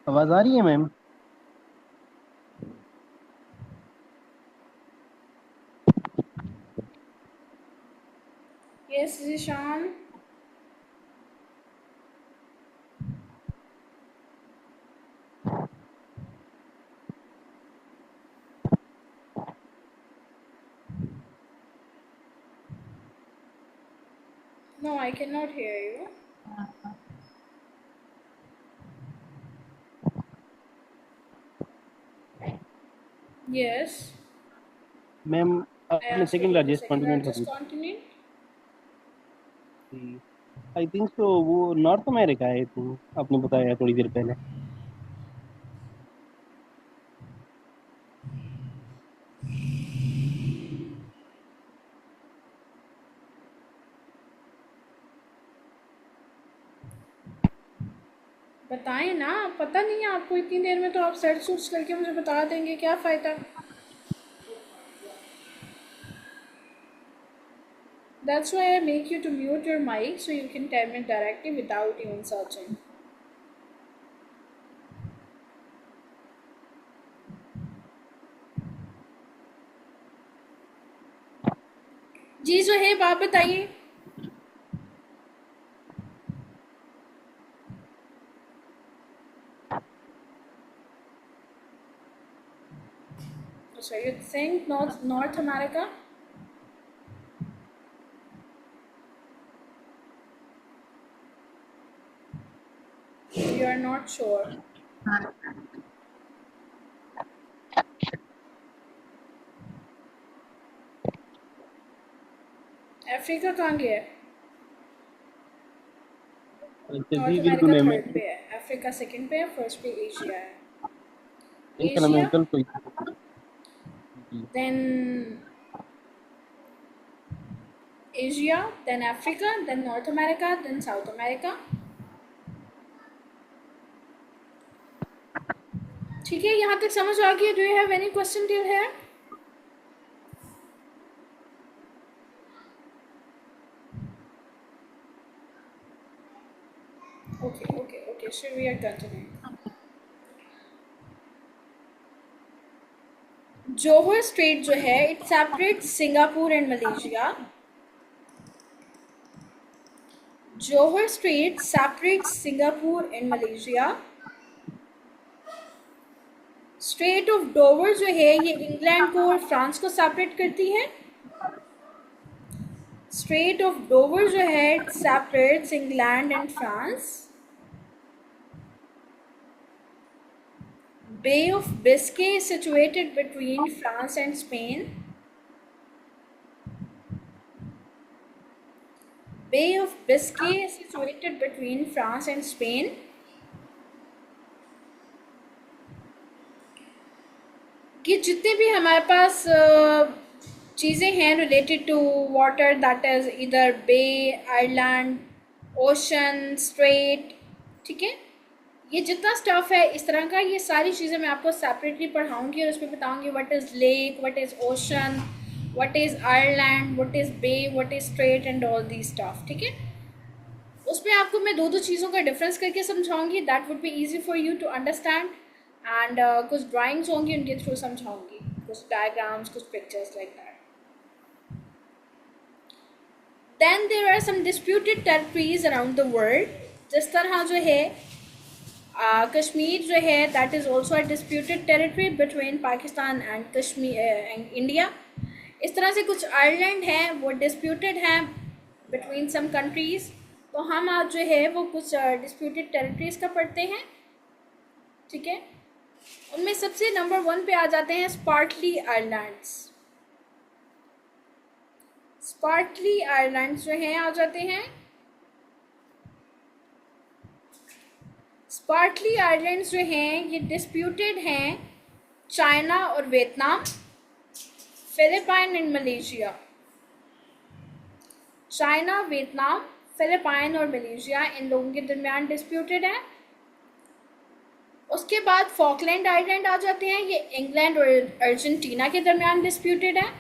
आवाज आ रही है ma'am? Yes, Zishan. No, I cannot hear you. Yes, ma'am, I आपने asked second about the largest second continent का largest पूछा continent. थी। आई थिंक सो वो नॉर्थ अमेरिका है, तो आपने बताया थोड़ी देर पहले। बताएं ना, पता नहीं है आपको, इतनी देर में तो आप सर्च सर्च करके मुझे बता देंगे, क्या फ़ायदा। That's why I make you to mute your mic so you can tell me directly without even searching. जी सुहेब, आप बताइए। So you think North America? You are not sure. Africa कहाँ गया है? अच्छा जी, नॉर्थ बिल्कुल अमेरिका मैम। थर्ड पे है, Africa second पे है, फर्स्ट पे एशिया है। इंशाल्लाह मैम, एशिया, कल कोई जी। then Asia, then Africa, then North America, then South America. ठीक है, यहाँ तक समझ आ गया? Do you have any question till here? Okay okay okay, so we are continuing. Johor strait जो है, it separate Singapore and Malaysia. Johor strait separate Singapore and Malaysia. Strait of Dover जो है, ये इंग्लैंड को और France को separate करती है। स्ट्रेट ऑफ डोवर जो है, it separates England and France. Bay of Biscay is situated between France and Spain. Bay of Biscay is situated between France and Spain. कि जितने भी हमारे पास चीज़ें हैं related to water, that is इधर बे, आइलैंड, ओशन, स्ट्रेट, ठीक है, ये जितना स्टफ है इस तरह का, ये सारी चीज़ें मैं आपको सेपरेटली पढ़ाऊँगी और उसमें बताऊँगी what is lake, what is ocean, what is Ireland, what is bay, what is strait and all the stuff, ठीक है। उसमें आपको मैं दो दो चीज़ों का डिफरेंस करके समझाऊंगी, that would be easy for you to understand. And कुछ ड्राइंग्स होंगी, उनके थ्रू समझाऊंगी, कुछ डायग्राम्स, कुछ pictures like that. Then there are some disputed territories around the world. जिस तरह जो है कश्मीर जो है, that is also a disputed territory between Pakistan and Kashmir and India. इस तरह से कुछ आयरलैंड हैं वो डिस्प्यूटेड हैं बिटवीन सम कंट्रीज़। तो हम आज जो है वो कुछ डिस्प्यूटेड टेरिटरीज़ का पढ़ते हैं, ठीक है। उनमें सबसे नंबर 1 पे आ जाते हैं स्पार्टली आइलैंड्स। स्पार्टली आइलैंड्स जो हैं आ जाते हैं। स्पार्टली आइलैंड्स जो हैं ये डिस्प्यूटेड हैं चाइना और Vietnam, Philippine and Malaysia. China, Vietnam, Philippine और मलेशिया, इन लोगों के दरमियान डिस्प्यूटेड है। उसके बाद फॉकलैंड आइलैंड आ जाते हैं, ये इंग्लैंड और अर्जेंटीना के दरमियान डिस्प्यूटेड है।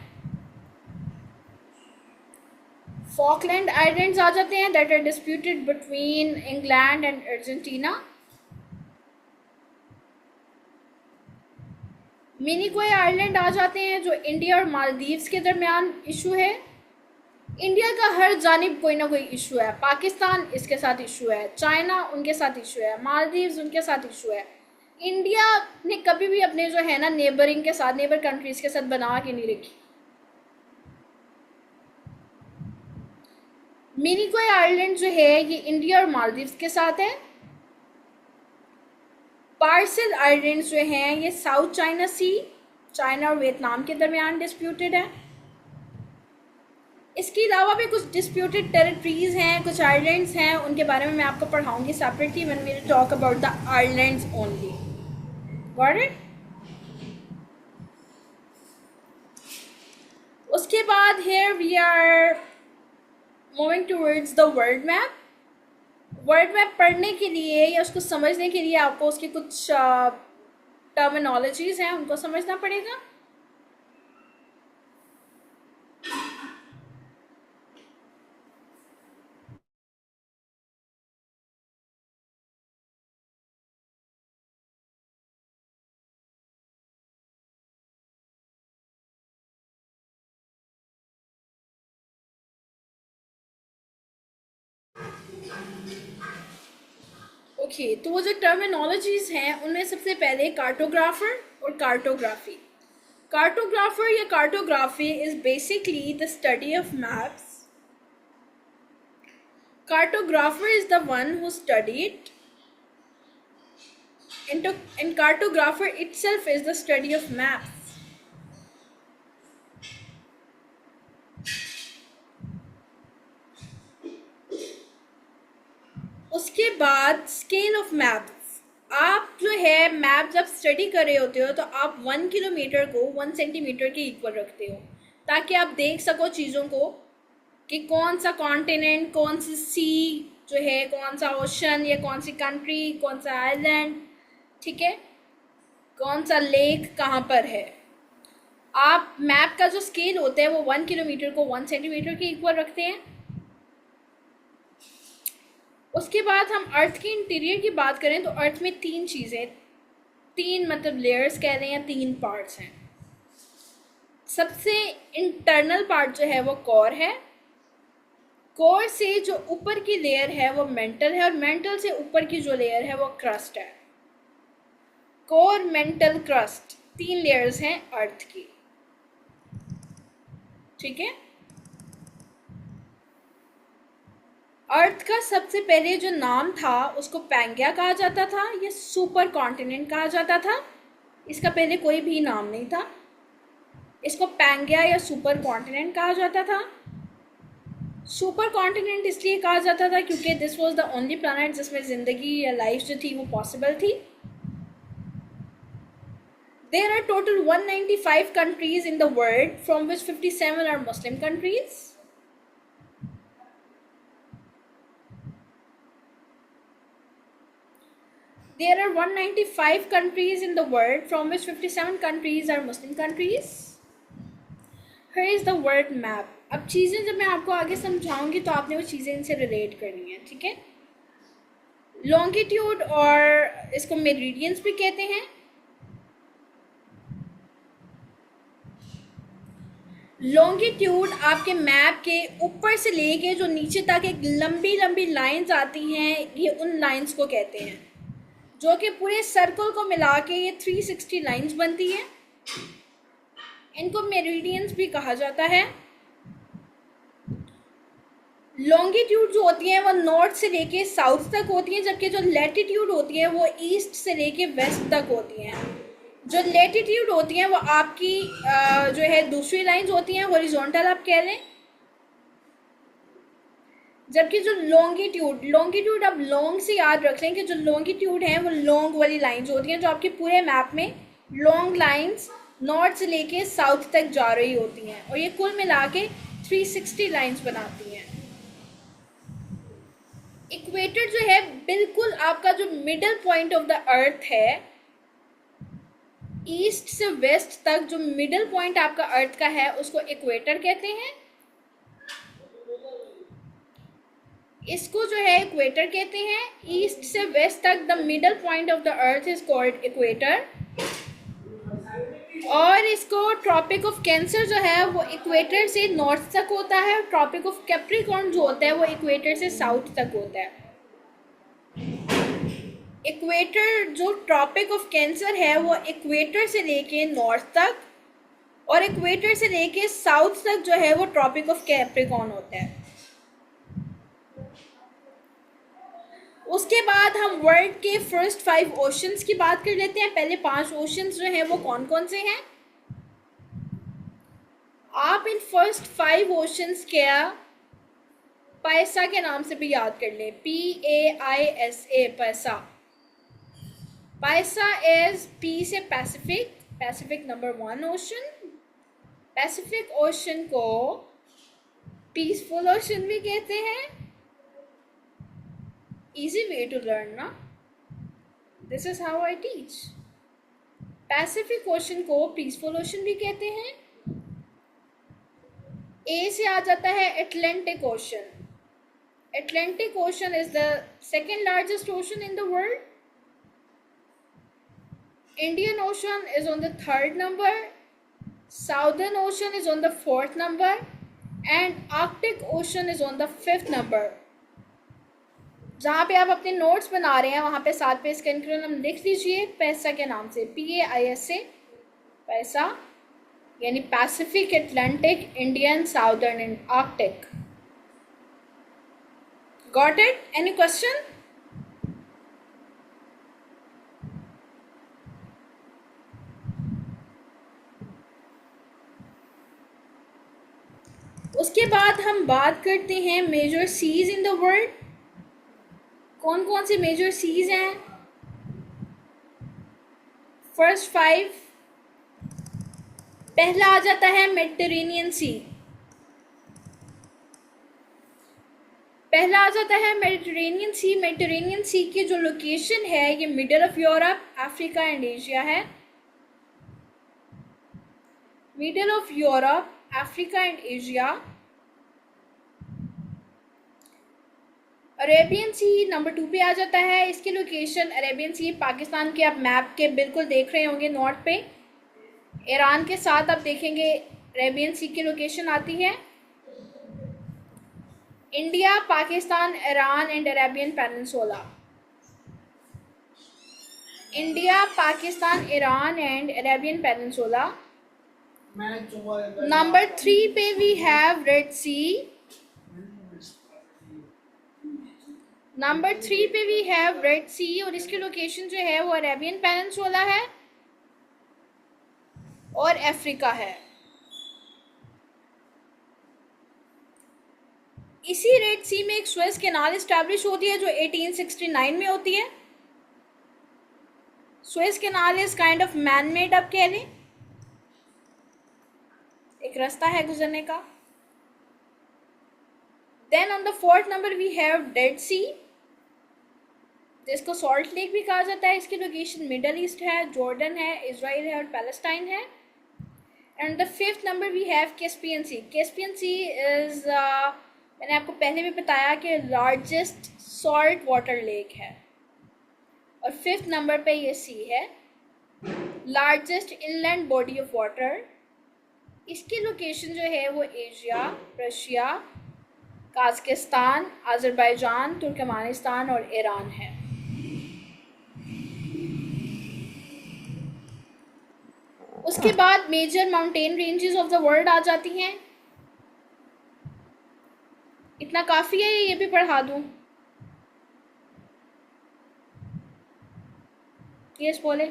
फॉकलैंड आइलैंड्स आ जाते हैं, that are disputed between England and Argentina. Minicoy island आ जाते हैं जो इंडिया और मालदीव्स के दरमियान इशू है। इंडिया का हर जानिब कोई ना कोई इशू है, पाकिस्तान इसके साथ इशू है, चाइना उनके साथ इशू है, मालदीव्स उनके साथ इशू है। इंडिया ने कभी भी अपने जो है ना नेबरिंग के साथ, नेबर कंट्रीज़ के साथ बना के नहीं रखी। मिनिकॉय आइलैंड जो है ये इंडिया और मालदीव्स के साथ है। पार्सल आइलैंड्स जो हैं ये साउथ चाइना सी, चाइना और वियतनाम के दरमियान डिस्प्यूटेड है। इसके अलावा भी कुछ डिस्प्यूटेड टेरिटरीज हैं, कुछ आइलैंड्स हैं, उनके बारे में मैं आपको पढ़ाऊंगी separately when we talk about the islands only. Got it? उसके बाद here we are moving towards the world map. World map पढ़ने के लिए या उसको समझने के लिए आपको उसकी कुछ टर्मिनोलॉजीज हैं उनको समझना पड़ेगा। ओके, तो वो जो टर्मिनोलॉजीज हैं उनमें सबसे पहले कार्टोग्राफर और कार्टोग्राफी। कार्टोग्राफर या cartography is basically the study of maps. Cartographer is the one who studied, and cartographer itself is the study of maps. उसके बाद स्केल ऑफ मैप्स। आप जो है मैप जब स्टडी कर रहे होते हो तो आप 1 किलोमीटर को 1 सेंटीमीटर के इक्वल रखते हो ताकि आप देख सको चीज़ों को कि कौन सा कॉन्टिनेंट, कौन सी सी जो है, कौन सा ओशन या कौन सी कंट्री, कौन सा आइलैंड, ठीक है, कौन सा लेक कहाँ पर है। आप मैप का जो स्केल होता है वो 1 किलोमीटर को 1 सेंटीमीटर के इक्वल रखते हैं। उसके बाद हम अर्थ के इंटीरियर की बात करें तो अर्थ में 3 चीज़ें, 3 मतलब लेयर्स कह रहे हैं, 3 पार्ट्स हैं। सबसे इंटरनल पार्ट जो है वो कोर है। कोर से जो ऊपर की लेयर है वो मेंटल है और मेंटल से ऊपर की जो लेयर है वो क्रस्ट है। कोर, मेंटल, क्रस्ट, 3 लेयर्स हैं अर्थ की, ठीक है। अर्थ का सबसे पहले जो नाम था उसको पैंगिया कहा जाता था या सुपर कॉन्टिनेंट कहा जाता था। इसका पहले कोई भी नाम नहीं था, इसको पैंगिया या सुपर कॉन्टिनेंट कहा जाता था। सुपर कॉन्टिनेंट इसलिए कहा जाता था क्योंकि this was the only planet जिसमें ज़िंदगी या लाइफ जो थी वो पॉसिबल थी। There are total 195 countries in the world, from which 57 are Muslim countries. There are 195 countries in the world, from which 57 countries are Muslim countries. Here is the world map. अब चीज़ें जब मैं आपको आगे समझाऊंगी तो आपने वो चीज़ें इनसे रिलेट करनी है, ठीक है। लॉन्गिट्यूड और इसको मेरिडियंस भी कहते हैं। लॉन्गिट्यूड आपके मैप के ऊपर से लेके जो नीचे तक एक लंबी लंबी लाइंस आती हैं, ये उन लाइंस को कहते हैं, जो कि पूरे सर्कल को मिला के ये 360 लाइंस बनती हैं। इनको मेरिडियंस भी कहा जाता है। लॉन्गिट्यूड जो होती हैं वो नॉर्थ से लेके साउथ तक होती हैं, जबकि जो लैटिट्यूड होती हैं वो ईस्ट से लेके वेस्ट तक होती हैं। जो लैटिट्यूड होती हैं वो आपकी जो है दूसरी लाइंस होती हैं, हॉरिजॉन्टल आप कह लें, जबकि जो लॉन्गिट्यूड आप लॉन्ग से याद रख लें कि जो लॉन्गिट्यूड है वो लॉन्ग वाली लाइंस होती हैं, जो आपके पूरे मैप में लॉन्ग लाइंस नॉर्थ से लेके साउथ तक जा रही होती हैं, और ये कुल मिला के 360 लाइंस बनाती हैं। इक्वेटर जो है बिल्कुल आपका जो middle point of the earth है, ईस्ट से वेस्ट तक जो मिडल पॉइंट आपका अर्थ का है उसको इक्वेटर कहते हैं। इसको जो है इक्वेटर कहते हैं। ईस्ट से वेस्ट तक the middle point of the earth is called equator. और इसको ट्रॉपिक ऑफ कैंसर जो है वो इक्वेटर से नॉर्थ तक होता है, ट्रॉपिक ऑफ कैप्रिकॉर्न जो होता है वो इक्वेटर से साउथ तक होता है। इक्वेटर जो ट्रॉपिक ऑफ कैंसर है वो इक्वेटर से लेके नॉर्थ तक और इक्वेटर से लेके साउथ तक जो है वो ट्रॉपिक ऑफ कैप्रिकॉर्न होता है। उसके बाद हम वर्ल्ड के फर्स्ट 5 ओशंस की बात कर लेते हैं। पहले 5 ओशंस जो हैं वो कौन कौन से हैं? आप इन फर्स्ट 5 ओशंस क्या पैसा के नाम से भी याद कर लें, PAISA, पैसा। पैसा इज P से Pacific, Pacific number 1 ocean. Pacific ocean को पीसफुल ओशन भी कहते हैं। इजी वे टू लर्न ना, this is how I teach. Pacific ocean को पीसफुल ओशन भी कहते हैं। ए से आ जाता है Atlantic ocean. Atlantic Ocean is the second largest ocean in the world. Indian Ocean is on the 3rd number. Southern Ocean is on the 4th number. And Arctic Ocean is on the 5th number. जहाँ पे आप अपने notes बना रहे हैं वहाँ पे साथ पे इसका एक्रोनिम लिख लीजिए पैसा के नाम से, PAISA, पैसा, यानी Pacific, Atlantic, Indian, southern and Arctic. Got it? Any question? उसके बाद हम बात करते हैं major seas in the world. कौन कौन से मेजर सीज हैं? फर्स्ट 5, पहला आ जाता है मेडिटेरेनियन सी। पहला आ जाता है मेडिटेरेनियन सी। मेडिटेरेनियन सी की जो लोकेशन है ये middle of Europe, Africa and Asia है। Middle of Europe, Africa and Asia. Arabian sea number 2 पे आ जाता है। इसकी लोकेशन, अरेबियन सी पाकिस्तान के आप मैप के बिल्कुल देख रहे होंगे नॉर्थ पे, ईरान के साथ आप देखेंगे अरेबियन सी की लोकेशन आती है। India, Pakistan, Iran and Arabian peninsula. India, Pakistan, Iran and Arabian peninsula. Number 3 पे we have red sea. Number 3 पे वी हैव रेड सी और इसकी लोकेशन जो है वो अरेबियन पेनिनसुला है और अफ्रीका है। इसी रेड सी में एक सुएज कैनाल इस्टेब्लिश होती है जो 1869 में होती है। Suez canal is kind of man made, आप कह लें, एक रास्ता है गुजरने का। Then on the 4th number we have dead sea, जिसको सॉल्ट लेक भी कहा जाता है। इसकी लोकेशन मिडल ईस्ट है, जॉर्डन है, इजराइल है और पैलेस्टाइन है। And the 5th number we have Caspian sea. Caspian sea is, मैंने आपको पहले भी बताया कि लार्जेस्ट सॉल्ट वाटर लेक है और 5th नंबर पे ये सी है, largest inland body of water. इसकी लोकेशन जो है वो Asia, Russia, Kazakhstan, Azerbaijan, Turkmenistan और ईरान है। उसके बाद major mountain ranges of the world आ जाती हैं। इतना काफ़ी है, ये भी पढ़ा दूँ? यस बोले।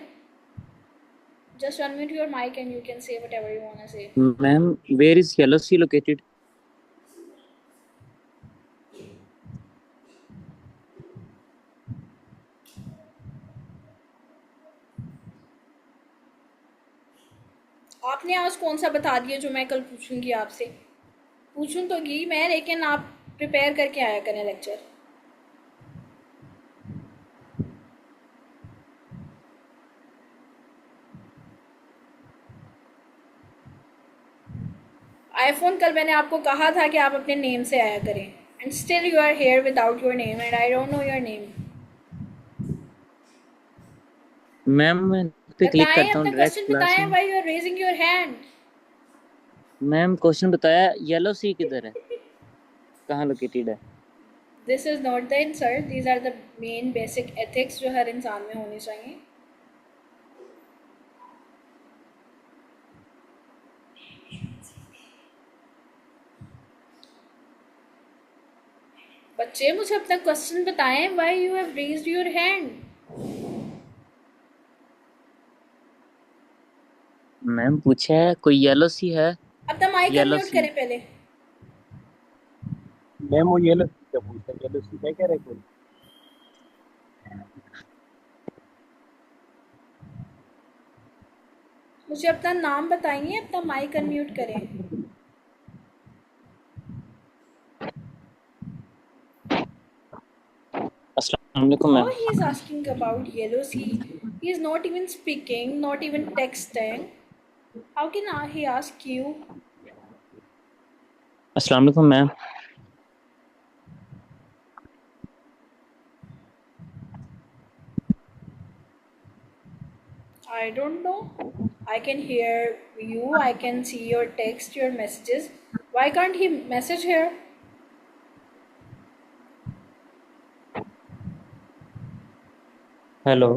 Just unmute your mic and you can say whatever you want to say. Ma'am, where is Yellow Sea located? आपने आज कौन सा बता दिया जो मैं कल पूछूंगी आपसे? पूछूं तो गी मैं, लेकिन आप प्रिपेयर करके आया करें लेक्चर। आईफोन, कल मैंने आपको कहा था कि आप अपने नेम से आया करें, and still you are here without your name and I don't know your name. Ma'am, मैं पे क्लिक बताएं करता हूँ अपना डायरेक्ट क्वेश्चन क्लास बताएं, में। Why you are raising your hand. Ma'am question बताया, येलो सी किधर है, कहाँ लोकेटेड है? This is not the answer, these are the main basic ethics जो हर इंसान में होनी चाहिए। बच्चे मुझे अपना क्वेश्चन बताएं, why you have raised your hand. Ma'am पूछा है कोई येलो सी है, अपना माइक येलो अनम्यूट सी। करें पहले। मैम वो येलो सी का पूछा, येलो सी क्या कह रहे कोई? मुझे अपना नाम बताइए, अपना माइक अनम्यूट करें। अस्सलाम वालेकुम Oh, ma'am. he is asking about yellow sea. He is not even speaking, not even texting. How can he ask you? अस्सलाम वालेकुम ma'am. I don't know. I can hear you, I can see your text, your messages. Why can't he message here? Hello.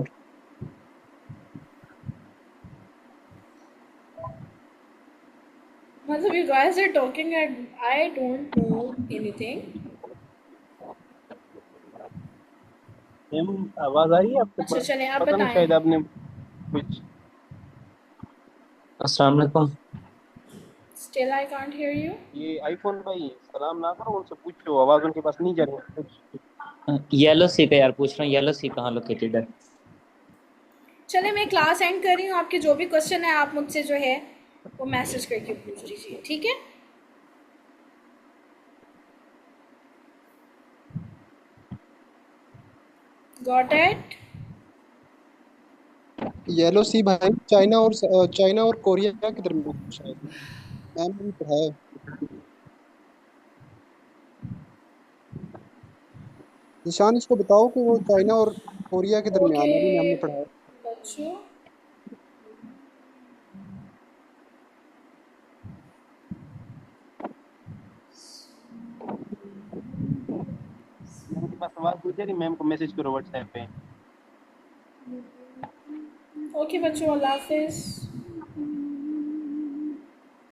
Matlab, you guys are talking and I don't know anything. Ma'am आवाज आ रही है आपको? अच्छा चलें, आप पता नहीं, बताएं। शायद आपने कुछ। अस्सलाम वालेकुम। Still I can't hear you. ये आईफोन भाई सलाम ना करो, उनसे पूछो, आवाज उनके पास नहीं जा रही है कुछ। येलो सी का यार पूछ रहा हूँ, येलो सी कहाँ लोकेटेड है? चले मैं क्लास एंड कर रही हूँ, आपके जो भी क्वेश्चन है आप मुझसे जो है वो मैसेज करके पूछ लीजिए, ठीक है? Got it? येलो सी भाई चाइना और कोरिया के दरमियान है शायद। मैम ने भी पढ़ा है। निशान इसको बताओ कि वो चाइना और कोरिया के ओके दरमियान है, अभी मैम ने पढ़ा है। बच्चों, मैम के पास आवाज नहीं जा रही, मैम को मैसेज करो व्हाट्सएप पे। ओके बच्चों, अल्लाह हाफिज़।